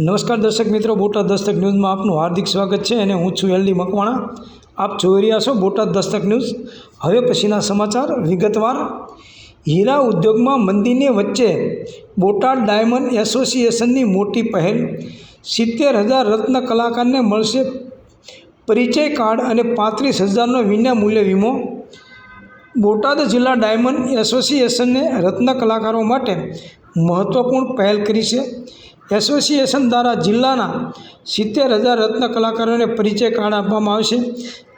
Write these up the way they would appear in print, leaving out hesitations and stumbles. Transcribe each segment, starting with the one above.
નમસ્કાર દર્શક મિત્રો, બોટાદ દસ્તક ન્યૂઝમાં આપનું હાર્દિક સ્વાગત છે અને હું છું એલડી મકવાણા। આપ જોઈ રહ્યા છો બોટાદ દસ્તક ન્યૂઝ। હવે પછીના સમાચાર વિગતવાર। હીરા ઉદ્યોગમાં મંદીની વચ્ચે બોટાદ ડાયમંડ એસોસિએશનની મોટી પહેલ। 70,000 રત્ન કલાકારને મળશે પરિચય કાર્ડ અને 35,000નો વિનામૂલ્ય વીમો। બોટાદ જિલ્લા ડાયમંડ એસોસિએશને રત્ન કલાકારો માટે મહત્વપૂર્ણ પહેલ કરી છે। એસોસિએશન દ્વારા જિલ્લાના 70,000 રત્ન કલાકારોને પરિચય કાર્ડ આપવામાં આવશે।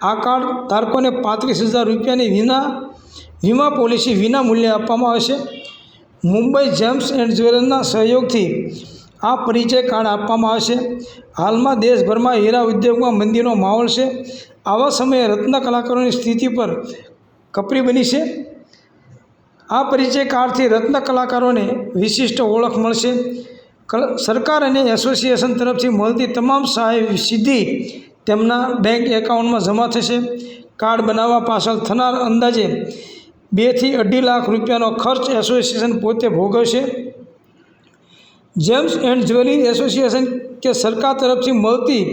આ કાર્ડ ધારકોને 35,000 રૂપિયાની વીમા પોલિસી વિના મૂલ્યે આપવામાં આવશે। મુંબઈ જેમ્સ એન્ડ જ્વેલર્સના સહયોગથી આ પરિચય કાર્ડ આપવામાં આવશે। હાલમાં દેશભરમાં હીરા ઉદ્યોગમાં મંદીનો માહોલ છે। આવા સમયે રત્ન કલાકારોની સ્થિતિ પર કપરી બની છે। આ પરિચય કાર્ડથી રત્ન કલાકારોને વિશિષ્ટ ઓળખ મળશે। સરકાર અને એસોસિએશન તરફથી મળતી તમામ સહાય સીધી તેમના બેંક એકાઉન્ટમાં જમા થશે। કાર્ડ બનાવવા પાછળ થનાર અંદાજે 2 થી 2.5 લાખ રૂપિયાનો ખર્ચ એસોસિએશન પોતે ભોગવશે। જેમ્સ એન્ડ જ્વેલરી એસોસિએશન કે સરકાર તરફથી મળતી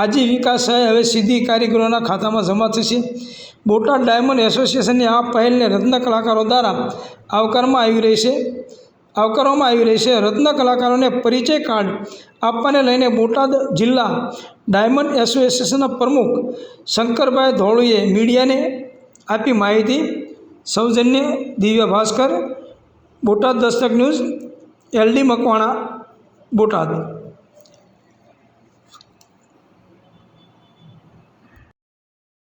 આજીવિકા સહાય હવે સીધી કારીગરોના ખાતામાં જમા થશે। બોટાદ ડાયમંડ એસોસિએશનની આ પહેલને રત્ન કલાકારો દ્વારા આવકારવામાં આવી રહી છે। રત્ન કલાકારોને પરિચય કાર્ડ આપવાને લઈને બોટાદ જિલ્લા ડાયમંડ એસોસિએશનના પ્રમુખ શંકરભાઈ ધોળીએ મીડિયાને આપી માહિતી। સૌજન્ય દિવ્ય ભાસ્કર, બોટાદ દસ્તક ન્યૂઝ, એલડી મકવાણા, બોટાદ।